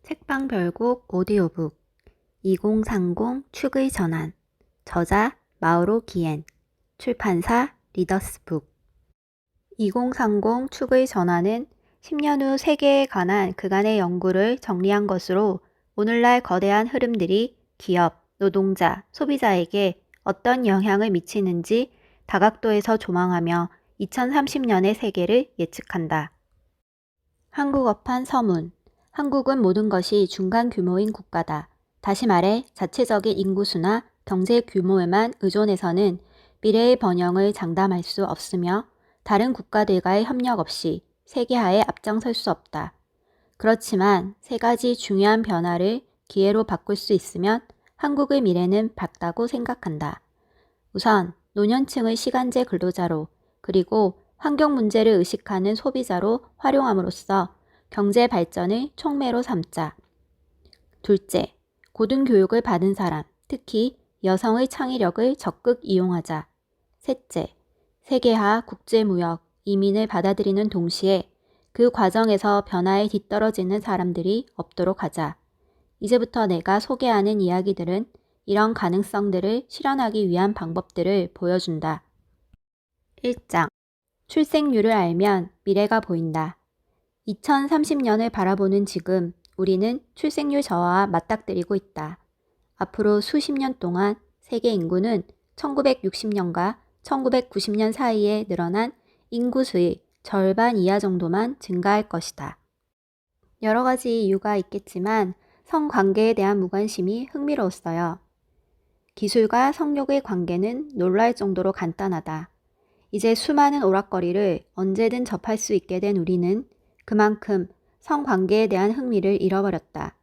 책방별국 오디오북 2030 축의 전환 저자 마우로 기엔 출판사 리더스북 2030 축의 전환은 10년 후 세계에 관한 그간의 연구를 정리한 것으로 오늘날 거대한 흐름들이 기업, 노동자, 소비자에게 어떤 영향을 미치는지 다각도에서 조망하며 2030년의 세계를 예측한다. 한국어판 서문 한국은 모든 것이 중간 규모인 국가다. 다시 말해 자체적인 인구수나 경제 규모에만 의존해서는 미래의 번영을 장담할 수 없으며 다른 국가들과의 협력 없이 세계화에 앞장설 수 없다. 그렇지만 세 가지 중요한 변화를 기회로 바꿀 수 있으면 한국의 미래는 밝다고 생각한다. 우선 노년층의 시간제 근로자로 그리고 환경 문제를 의식하는 소비자로 활용함으로써 경제 발전을 촉매로 삼자. 둘째, 고등교육을 받은 사람, 특히 여성의 창의력을 적극 이용하자. 셋째, 세계화, 국제무역, 이민을 받아들이는 동시에 그 과정에서 변화에 뒤떨어지는 사람들이 없도록 하자. 이제부터 내가 소개하는 이야기들은 이런 가능성들을 실현하기 위한 방법들을 보여준다. 1장. 출생률을 알면 미래가 보인다. 2030년을 바라보는 지금 우리는 출생률 저하와 맞닥뜨리고 있다. 앞으로 수십 년 동안 세계 인구는 1960년과 1990년 사이에 늘어난 인구수의 절반 이하 정도만 증가할 것이다. 여러 가지 이유가 있겠지만 성관계에 대한 무관심이 흥미로웠어요. 기술과 성욕의 관계는 놀랄 정도로 간단하다. 이제 수많은 오락거리를 언제든 접할 수 있게 된 우리는 그만큼 성관계에 대한 흥미를 잃어버렸다.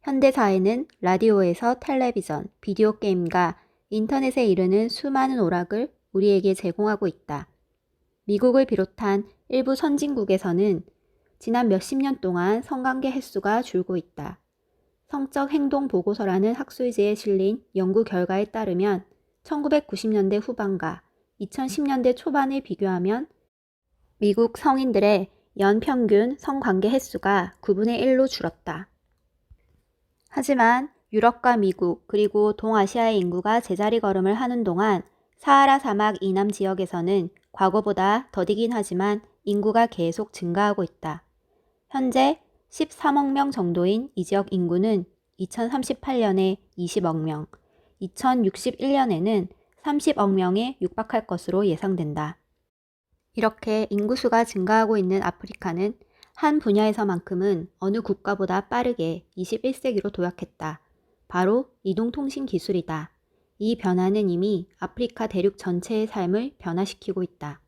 현대사회는 라디오에서 텔레비전, 비디오 게임과 인터넷에 이르는 수많은 오락을 우리에게 제공하고 있다. 미국을 비롯한 일부 선진국에서는 지난 몇십 년 동안 성관계 횟수가 줄고 있다. 성적 행동 보고서라는 학술지에 실린 연구 결과에 따르면 1990년대 후반과 2010년대 초반을 비교하면 미국 성인들의 연평균 성관계 횟수가 9분의 1로 줄었다. 하지만 유럽과 미국 그리고 동아시아의 인구가 제자리 걸음을 하는 동안 사하라 사막 이남 지역에서는 과거보다 더디긴 하지만 인구가 계속 증가하고 있다. 현재 13억 명 정도인 이 지역 인구는 2038년에 20억 명, 2061년에는 30억 명에 육박할 것으로 예상된다. 이렇게 인구수가 증가하고 있는 아프리카는 한 분야에서만큼은 어느 국가보다 빠르게 21세기로 도약했다. 바로 이동통신 기술이다. 이 변화는 이미 아프리카 대륙 전체의 삶을 변화시키고 있다.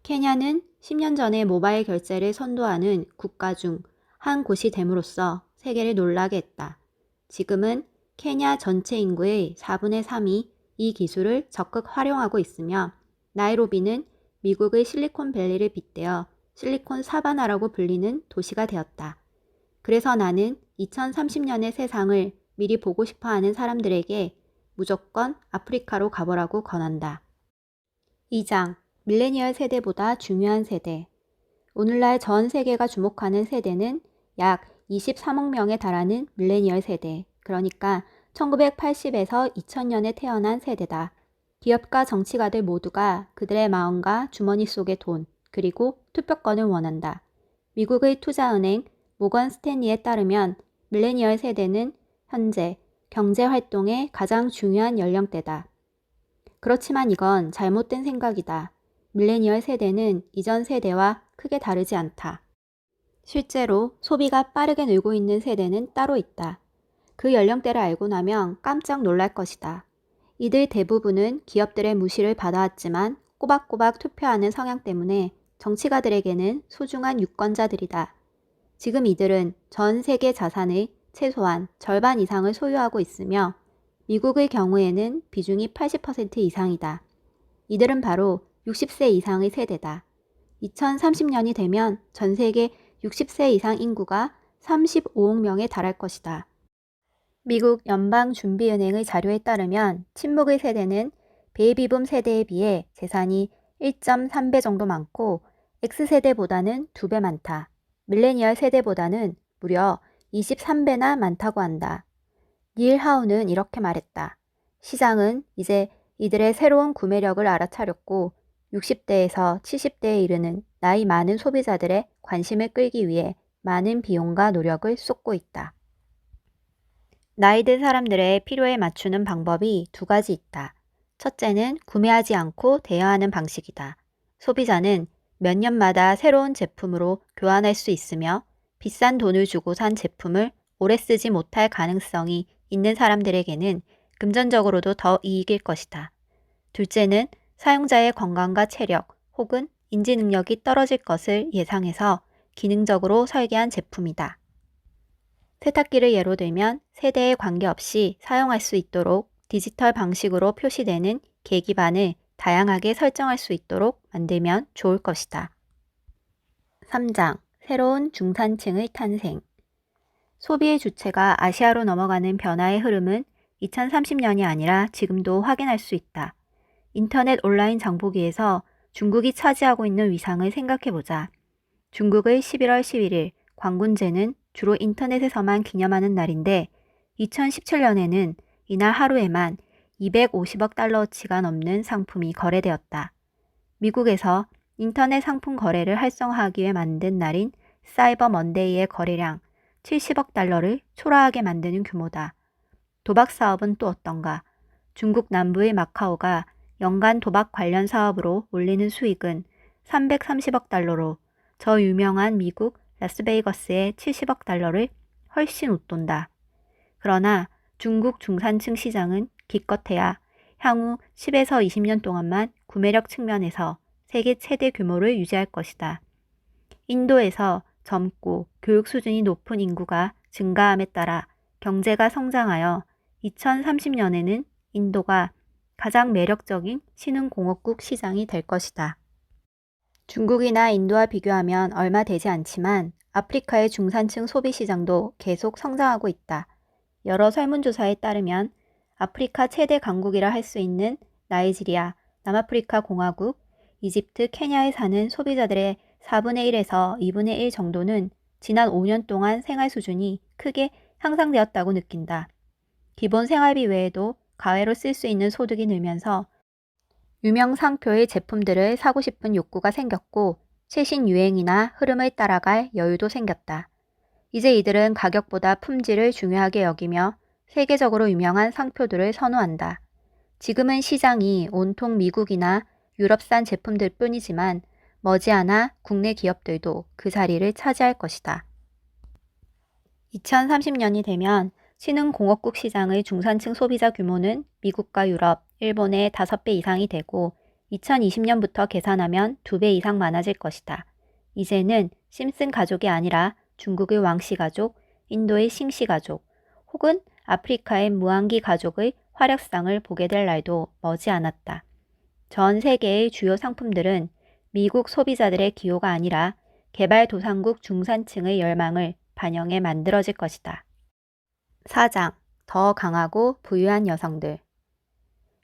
케냐는 10년 전에 모바일 결제를 선도하는 국가 중 한 곳이 됨으로써 세계를 놀라게 했다. 지금은 케냐 전체 인구의 4분의 3이 이 기술을 적극 활용하고 있으며 나이로비는 미국의 실리콘밸리를 빗대어 실리콘 사바나라고 불리는 도시가 되었다. 그래서 나는 2030년의 세상을 미리 보고 싶어하는 사람들에게 무조건 아프리카로 가보라고 권한다. 2장. 밀레니얼 세대보다 중요한 세대. 오늘날 전 세계가 주목하는 세대는 약 23억 명에 달하는 밀레니얼 세대, 그러니까 1980에서 2000년에 태어난 세대다. 기업가 정치가들 모두가 그들의 마음과 주머니 속의 돈, 그리고 투표권을 원한다. 미국의 투자은행 모건 스탠리에 따르면 밀레니얼 세대는 현재 경제활동의 가장 중요한 연령대다. 그렇지만 이건 잘못된 생각이다. 밀레니얼 세대는 이전 세대와 크게 다르지 않다. 실제로 소비가 빠르게 늘고 있는 세대는 따로 있다. 그 연령대를 알고 나면 깜짝 놀랄 것이다. 이들 대부분은 기업들의 무시를 받아왔지만 꼬박꼬박 투표하는 성향 때문에 정치가들에게는 소중한 유권자들이다. 지금 이들은 전 세계 자산의 최소한 절반 이상을 소유하고 있으며 미국의 경우에는 비중이 80% 이상이다. 이들은 바로 60세 이상의 세대다. 2030년이 되면 전 세계 60세 이상 인구가 35억 명에 달할 것이다. 미국 연방준비은행의 자료에 따르면 친묵의 세대는 베이비붐 세대에 비해 재산이 1.3배 정도 많고 X세대보다는 2배 많다. 밀레니얼 세대보다는 무려 23배나 많다고 한다. 닐 하우는 이렇게 말했다. 시장은 이제 이들의 새로운 구매력을 알아차렸고 60대에서 70대에 이르는 나이 많은 소비자들의 관심을 끌기 위해 많은 비용과 노력을 쏟고 있다. 나이 든 사람들의 필요에 맞추는 방법이 두 가지 있다. 첫째는 구매하지 않고 대여하는 방식이다. 소비자는 몇 년마다 새로운 제품으로 교환할 수 있으며 비싼 돈을 주고 산 제품을 오래 쓰지 못할 가능성이 있는 사람들에게는 금전적으로도 더 이익일 것이다. 둘째는 사용자의 건강과 체력 혹은 인지 능력이 떨어질 것을 예상해서 기능적으로 설계한 제품이다. 세탁기를 예로 들면 세대에 관계없이 사용할 수 있도록 디지털 방식으로 표시되는 계기판을 다양하게 설정할 수 있도록 만들면 좋을 것이다. 3장. 새로운 중산층의 탄생. 소비의 주체가 아시아로 넘어가는 변화의 흐름은 2030년이 아니라 지금도 확인할 수 있다. 인터넷 온라인 장보기에서 중국이 차지하고 있는 위상을 생각해보자. 중국의 11월 11일 광군제는 주로 인터넷에서만 기념하는 날인데 2017년에는 이날 하루에만 250억 달러어치가 넘는 상품이 거래되었다. 미국에서 인터넷 상품 거래를 활성화하기 위해 만든 날인 사이버 먼데이의 거래량 70억 달러를 초라하게 만드는 규모다. 도박 사업은 또 어떤가? 중국 남부의 마카오가 연간 도박 관련 사업으로 올리는 수익은 330억 달러로 저 유명한 미국 라스베이거스의 70억 달러를 훨씬 웃돈다. 그러나 중국 중산층 시장은 기껏해야 향후 10에서 20년 동안만 구매력 측면에서 세계 최대 규모를 유지할 것이다. 인도에서 젊고 교육 수준이 높은 인구가 증가함에 따라 경제가 성장하여 2030년에는 인도가 가장 매력적인 신흥공업국 시장이 될 것이다. 중국이나 인도와 비교하면 얼마 되지 않지만 아프리카의 중산층 소비 시장도 계속 성장하고 있다. 여러 설문조사에 따르면 아프리카 최대 강국이라 할 수 있는 나이지리아, 남아프리카 공화국, 이집트, 케냐에 사는 소비자들의 4분의 1에서 2분의 1 정도는 지난 5년 동안 생활 수준이 크게 향상되었다고 느낀다. 기본 생활비 외에도 가외로 쓸 수 있는 소득이 늘면서 유명 상표의 제품들을 사고 싶은 욕구가 생겼고 최신 유행이나 흐름을 따라갈 여유도 생겼다. 이제 이들은 가격보다 품질을 중요하게 여기며 세계적으로 유명한 상표들을 선호한다. 지금은 시장이 온통 미국이나 유럽산 제품들 뿐이지만 머지않아 국내 기업들도 그 자리를 차지할 것이다. 2030년이 되면 신흥공업국 시장의 중산층 소비자 규모는 미국과 유럽, 일본의 5배 이상이 되고 2020년부터 계산하면 2배 이상 많아질 것이다. 이제는 심슨 가족이 아니라 중국의 왕씨 가족, 인도의 싱씨 가족, 혹은 아프리카의 무항기 가족의 활약상을 보게 될 날도 머지않았다. 전 세계의 주요 상품들은 미국 소비자들의 기호가 아니라 개발도상국 중산층의 열망을 반영해 만들어질 것이다. 4장. 더 강하고 부유한 여성들.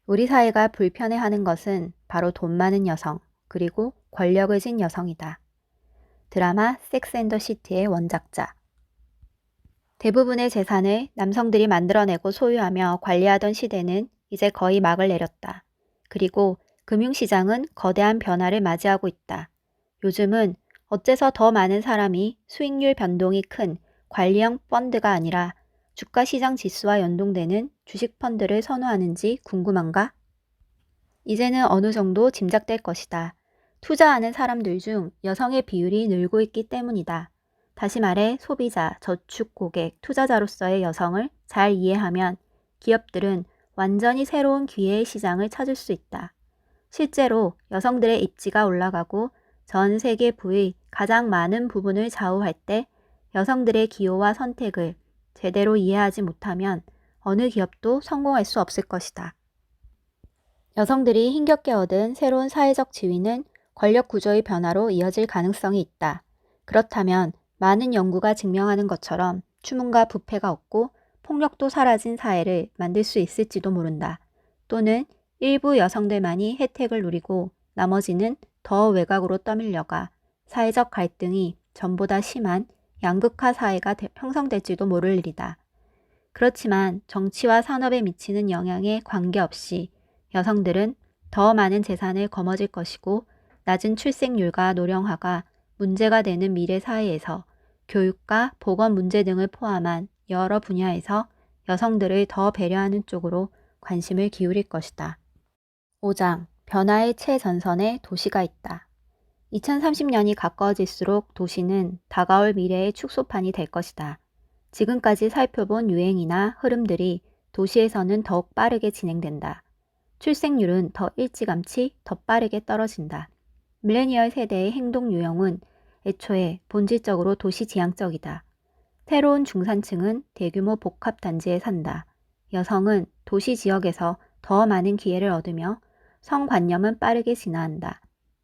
우리 사회가 불편해하는 것은 바로 돈 많은 여성, 그리고 권력을 진 여성이다. 드라마 섹스 앤 더 시티의 원작자. 대부분의 재산을 남성들이 만들어내고 소유하며 관리하던 시대는 이제 거의 막을 내렸다. 그리고 금융시장은 거대한 변화를 맞이하고 있다. 요즘은 어째서 더 많은 사람이 수익률 변동이 큰 관리형 펀드가 아니라 주가시장 지수와 연동되는 주식 펀드를 선호하는지 궁금한가? 이제는 어느 정도 짐작될 것이다. 투자하는 사람들 중 여성의 비율이 늘고 있기 때문이다. 다시 말해 소비자, 저축 고객, 투자자로서의 여성을 잘 이해하면 기업들은 완전히 새로운 기회의 시장을 찾을 수 있다. 실제로 여성들의 입지가 올라가고 전 세계 부의 가장 많은 부분을 좌우할 때 여성들의 기호와 선택을 제대로 이해하지 못하면 어느 기업도 성공할 수 없을 것이다. 여성들이 힘겹게 얻은 새로운 사회적 지위는 권력 구조의 변화로 이어질 가능성이 있다. 그렇다면 많은 연구가 증명하는 것처럼 추문과 부패가 없고 폭력도 사라진 사회를 만들 수 있을지도 모른다. 또는 일부 여성들만이 혜택을 누리고 나머지는 더 외곽으로 떠밀려가 사회적 갈등이 전보다 심한 양극화 사회가 형성될지도 모를 일이다. 그렇지만 정치와 산업에 미치는 영향에 관계없이 여성들은 더 많은 재산을 거머쥘 것이고 낮은 출생률과 노령화가 문제가 되는 미래 사회에서 교육과 보건 문제 등을 포함한 여러 분야에서 여성들을 더 배려하는 쪽으로 관심을 기울일 것이다. 5장 변화의 최전선에 도시가 있다. 2030년이 가까워질수록 도시는 다가올 미래의 축소판이 될 것이다. 지금까지 살펴본 유행이나 흐름들이 도시에서는 더욱 빠르게 진행된다. 출생률은 더 일찌감치 더 빠르게 떨어진다. 밀레니얼 세대의 행동 유형은 애초에 본질적으로 도시 지향적이다. 새로운 중산층은 대규모 복합 단지에 산다. 여성은 도시 지역에서 더 많은 기회를 얻으며 성관념은 빠르게 진화한다.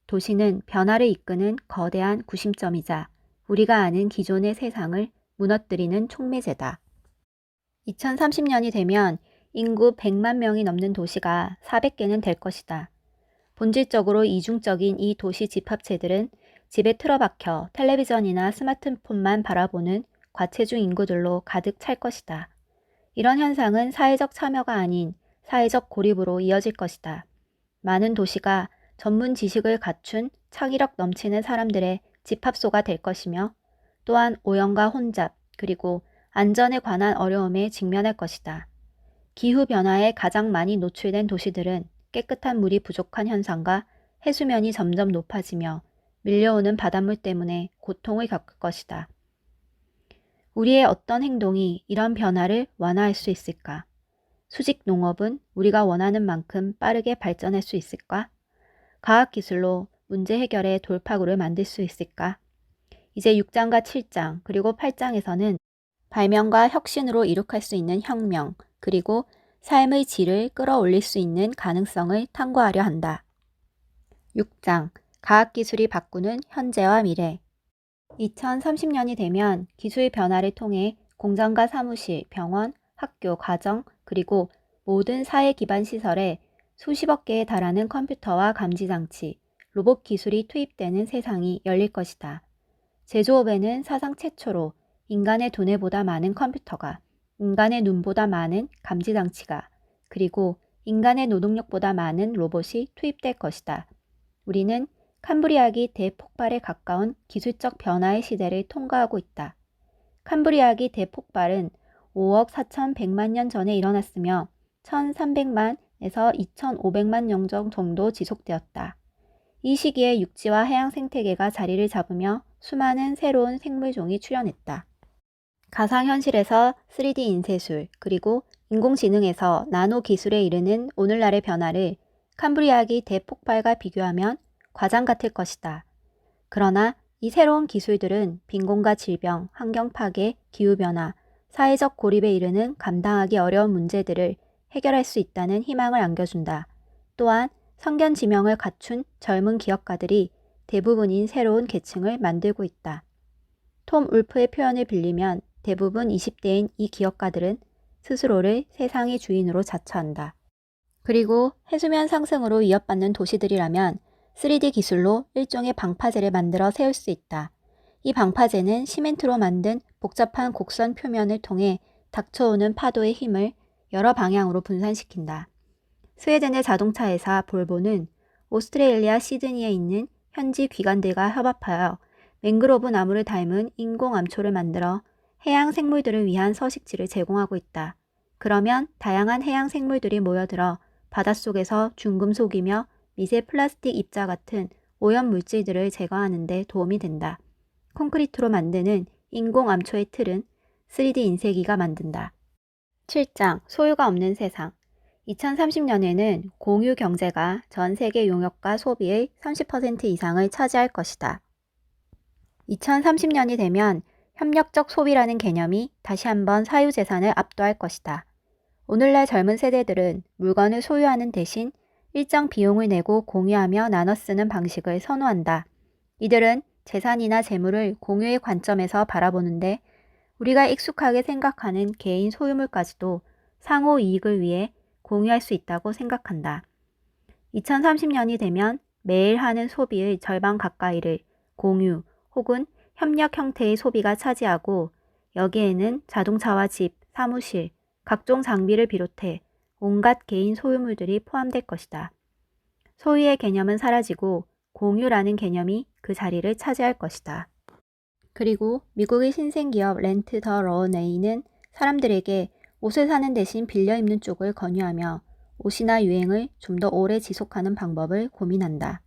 도시는 변화를 이끄는 거대한 구심점이자 우리가 아는 기존의 세상을 무너뜨리는 촉매제다. 2030년이 되면 인구 100만 명이 넘는 도시가 400개는 될 것이다. 본질적으로 이중적인 이 도시 집합체들은 집에 틀어박혀 텔레비전이나 스마트폰만 바라보는 과체중 인구들로 가득 찰 것이다. 이런 현상은 사회적 참여가 아닌 사회적 고립으로 이어질 것이다. 많은 도시가 전문 지식을 갖춘 창의력 넘치는 사람들의 집합소가 될 것이며 또한 오염과 혼잡 그리고 안전에 관한 어려움에 직면할 것이다. 기후변화에 가장 많이 노출된 도시들은 깨끗한 물이 부족한 현상과 해수면이 점점 높아지며 밀려오는 바닷물 때문에 고통을 겪을 것이다. 우리의 어떤 행동이 이런 변화를 완화할 수 있을까? 수직 농업은 우리가 원하는 만큼 빠르게 발전할 수 있을까? 과학기술로 문제 해결의 돌파구를 만들 수 있을까? 이제 6장과 7장 그리고 8장에서는 발명과 혁신으로 이룩할 수 있는 혁명 그리고 삶의 질을 끌어올릴 수 있는 가능성을 탐구하려 한다. 6장 과학기술이 바꾸는 현재와 미래 2030년이 되면 기술 변화를 통해 공장과 사무실, 병원, 학교, 가정 그리고 모든 사회 기반 시설에 수십억 개에 달하는 컴퓨터와 감지장치, 로봇 기술이 투입되는 세상이 열릴 것이다. 제조업에는 사상 최초로 인간의 두뇌보다 많은 컴퓨터가, 인간의 눈보다 많은 감지장치가, 그리고 인간의 노동력보다 많은 로봇이 투입될 것이다. 우리는 캄브리아기 대폭발에 가까운 기술적 변화의 시대를 통과하고 있다. 캄브리아기 대폭발은 5억 4,100만 년 전에 일어났으며 1,300만에서 2,500만 년 정도 지속되었다. 이 시기에 육지와 해양 생태계가 자리를 잡으며 수많은 새로운 생물종이 출현했다. 가상현실에서 3D 인쇄술, 그리고 인공지능에서 나노 기술에 이르는 오늘날의 변화를 캄브리아기 대폭발과 비교하면 과장 같을 것이다. 그러나 이 새로운 기술들은 빈곤과 질병, 환경 파괴, 기후변화, 사회적 고립에 이르는 감당하기 어려운 문제들을 해결할 수 있다는 희망을 안겨준다. 또한 성견지명을 갖춘 젊은 기업가들이 대부분인 새로운 계층을 만들고 있다. 톰 울프의 표현을 빌리면 대부분 20대인 이 기업가들은 스스로를 세상의 주인으로 자처한다. 그리고 해수면 상승으로 위협받는 도시들이라면 3D 기술로 일종의 방파제를 만들어 세울 수 있다. 이 방파제는 시멘트로 만든 복잡한 곡선 표면을 통해 닥쳐오는 파도의 힘을 여러 방향으로 분산시킨다. 스웨덴의 자동차 회사 볼보는 오스트레일리아 시드니에 있는 현지 기관들과 협업하여 맹그로브 나무를 닮은 인공암초를 만들어 해양 생물들을 위한 서식지를 제공하고 있다. 그러면 다양한 해양 생물들이 모여들어 바닷속에서 중금속이며 미세 플라스틱 입자 같은 오염 물질들을 제거하는 데 도움이 된다. 콘크리트로 만드는 인공암초의 틀은 3D 인쇄기가 만든다. 7장 소유가 없는 세상 2030년에는 공유 경제가 전 세계 용역과 소비의 30% 이상을 차지할 것이다. 2030년이 되면 협력적 소비라는 개념이 다시 한번 사유재산을 압도할 것이다. 오늘날 젊은 세대들은 물건을 소유하는 대신 일정 비용을 내고 공유하며 나눠 쓰는 방식을 선호한다. 이들은 재산이나 재물을 공유의 관점에서 바라보는데 우리가 익숙하게 생각하는 개인 소유물까지도 상호 이익을 위해 공유할 수 있다고 생각한다. 2030년이 되면 매일 하는 소비의 절반 가까이를 공유 혹은 협력 형태의 소비가 차지하고 여기에는 자동차와 집, 사무실, 각종 장비를 비롯해 온갖 개인 소유물들이 포함될 것이다. 소유의 개념은 사라지고 공유라는 개념이 그 자리를 차지할 것이다. 그리고 미국의 신생기업 렌트 더 런웨이는 사람들에게 옷을 사는 대신 빌려 입는 쪽을 권유하며 옷이나 유행을 좀 더 오래 지속하는 방법을 고민한다.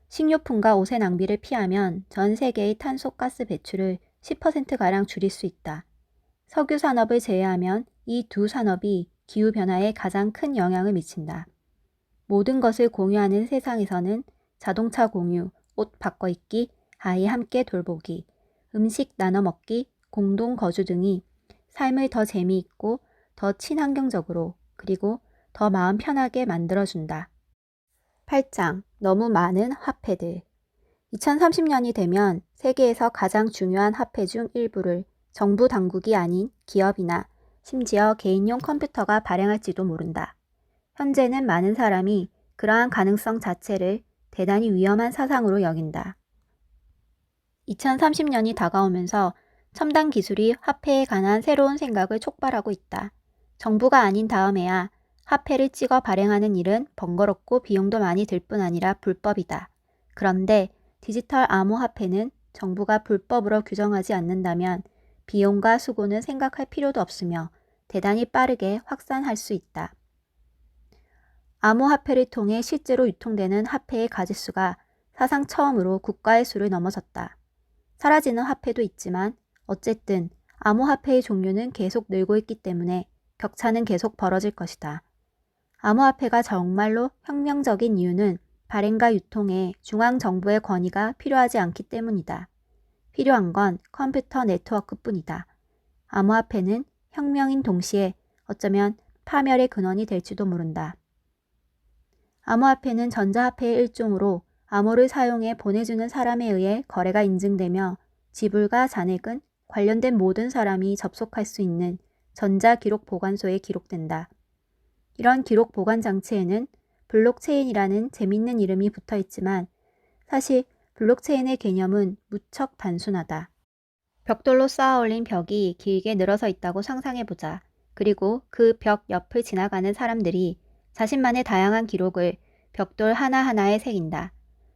식료품과 옷의 낭비를 피하면 전 세계의 탄소가스 배출을 10%가량 줄일 수 있다. 석유 산업을 제외하면 이 두 산업이 기후변화에 가장 큰 영향을 미친다. 모든 것을 공유하는 세상에서는 자동차 공유, 옷 바꿔 입기, 아이 함께 돌보기, 음식 나눠 먹기, 공동 거주 등이 삶을 더 재미있고 더 친환경적으로 그리고 더 마음 편하게 만들어준다. 8장 너무 많은 화폐들 2030년이 되면 세계에서 가장 중요한 화폐 중 일부를 정부 당국이 아닌 기업이나 심지어 개인용 컴퓨터가 발행할지도 모른다. 현재는 많은 사람이 그러한 가능성 자체를 대단히 위험한 사상으로 여긴다. 2030년이 다가오면서 첨단 기술이 화폐에 관한 새로운 생각을 촉발하고 있다. 정부가 아닌 다음에야 화폐를 찍어 발행하는 일은 번거롭고 비용도 많이 들 뿐 아니라 불법이다. 그런데 디지털 암호화폐는 정부가 불법으로 규정하지 않는다면 비용과 수고는 생각할 필요도 없으며 대단히 빠르게 확산할 수 있다. 암호화폐를 통해 실제로 유통되는 화폐의 가짓수가 사상 처음으로 국가의 수를 넘어섰다. 사라지는 화폐도 있지만 어쨌든 암호화폐의 종류는 계속 늘고 있기 때문에 격차는 계속 벌어질 것이다. 암호화폐가 정말로 혁명적인 이유는 발행과 유통에 중앙정부의 권위가 필요하지 않기 때문이다. 필요한 건 컴퓨터 네트워크뿐이다. 암호화폐는 혁명인 동시에 어쩌면 파멸의 근원이 될지도 모른다. 암호화폐는 전자화폐의 일종으로 암호를 사용해 보내주는 사람에 의해 거래가 인증되며 지불과 잔액은 관련된 모든 사람이 접속할 수 있는 전자기록 보관소에 기록된다. 이런 기록 보관 장치에는 블록체인이라는 재밌는 이름이 붙어 있지만 사실 블록체인의 개념은 무척 단순하다. 벽돌로 쌓아 올린 벽이 길게 늘어서 있다고 상상해보자. 그리고 그 벽 옆을 지나가는 사람들이 자신만의 다양한 기록을 벽돌 하나하나에 새긴다.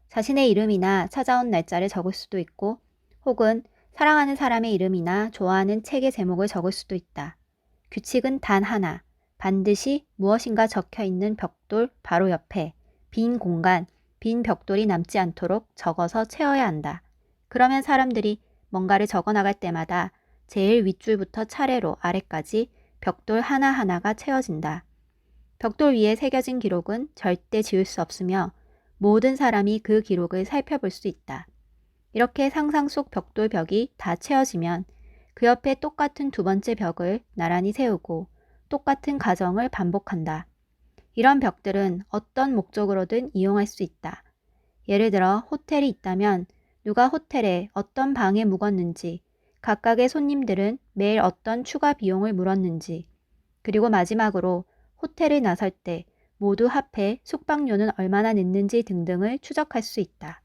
자신의 이름이나 찾아온 날짜를 적을 수도 있고 혹은 사랑하는 사람의 이름이나 좋아하는 책의 제목을 적을 수도 있다. 규칙은 단 하나. 반드시 무엇인가 적혀 있는 벽돌 바로 옆에 빈 공간, 빈 벽돌이 남지 않도록 적어서 채워야 한다. 그러면 사람들이 뭔가를 적어 나갈 때마다 제일 윗줄부터 차례로 아래까지 벽돌 하나하나가 채워진다. 벽돌 위에 새겨진 기록은 절대 지울 수 없으며 모든 사람이 그 기록을 살펴볼 수 있다. 이렇게 상상 속 벽돌 벽이 다 채워지면 그 옆에 똑같은 두 번째 벽을 나란히 세우고 똑같은 과정을 반복한다. 이런 벽들은 어떤 목적으로든 이용할 수 있다. 예를 들어 호텔이 있다면 누가 호텔에 어떤 방에 묵었는지, 각각의 손님들은 매일 어떤 추가 비용을 물었는지, 그리고 마지막으로 호텔을 나설 때 모두 합해 숙박료는 얼마나 냈는지 등등을 추적할 수 있다.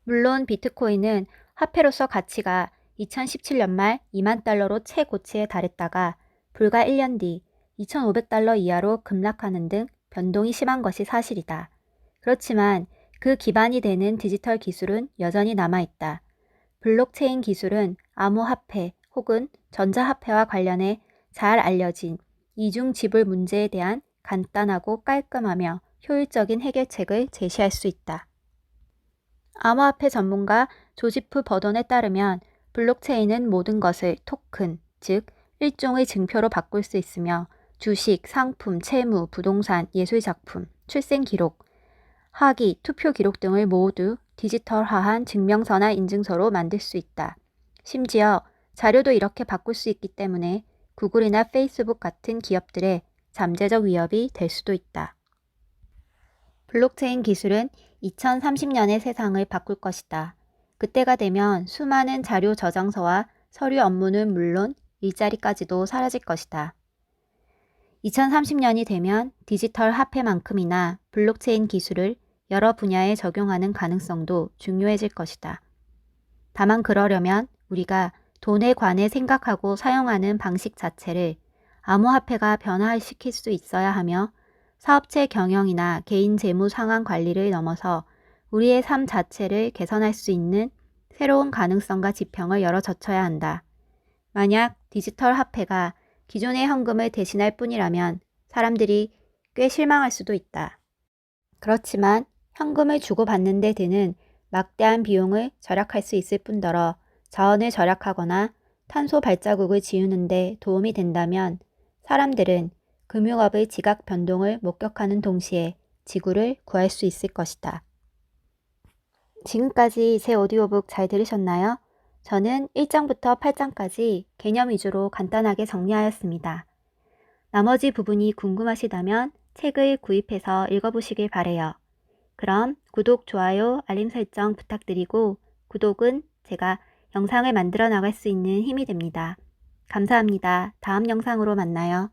물론 비트코인은 화폐로서 가치가 2017년 말 2만 달러로 최고치에 달했다가 불과 1년 뒤 2,500달러 이하로 급락하는 등 변동이 심한 것이 사실이다. 그렇지만 그 기반이 되는 디지털 기술은 여전히 남아있다. 블록체인 기술은 암호화폐 혹은 전자화폐와 관련해 잘 알려진 이중 지불 문제에 대한 간단하고 깔끔하며 효율적인 해결책을 제시할 수 있다. 암호화폐 전문가 조지프 버돈에 따르면 블록체인은 모든 것을 토큰, 즉 일종의 증표로 바꿀 수 있으며 주식, 상품, 채무, 부동산, 예술작품, 출생기록, 학위, 투표 기록 등을 모두 디지털화한 증명서나 인증서로 만들 수 있다. 심지어 자료도 이렇게 바꿀 수 있기 때문에 구글이나 페이스북 같은 기업들의 잠재적 위협이 될 수도 있다. 블록체인 기술은 2030년의 세상을 바꿀 것이다. 그때가 되면 수많은 자료 저장소와 서류 업무는 물론 일자리까지도 사라질 것이다. 2030년이 되면 디지털 화폐만큼이나 블록체인 기술을 여러 분야에 적용하는 가능성도 중요해질 것이다. 다만 그러려면 우리가 돈에 관해 생각하고 사용하는 방식 자체를 암호화폐가 변화시킬 수 있어야 하며 사업체 경영이나 개인 재무 상황 관리를 넘어서 우리의 삶 자체를 개선할 수 있는 새로운 가능성과 지평을 열어젖혀야 한다. 만약 디지털 화폐가 기존의 현금을 대신할 뿐이라면 사람들이 꽤 실망할 수도 있다. 그렇지만 현금을 주고받는 데 드는 막대한 비용을 절약할 수 있을 뿐더러 자원을 절약하거나 탄소 발자국을 지우는 데 도움이 된다면 사람들은 금융업의 지각 변동을 목격하는 동시에 지구를 구할 수 있을 것이다. 지금까지 제 오디오북 잘 들으셨나요? 저는 1장부터 8장까지 개념 위주로 간단하게 정리하였습니다. 나머지 부분이 궁금하시다면 책을 구입해서 읽어보시길 바래요. 그럼 구독, 좋아요, 알림 설정 부탁드리고 구독은 제가 영상을 만들어 나갈 수 있는 힘이 됩니다. 감사합니다. 다음 영상으로 만나요.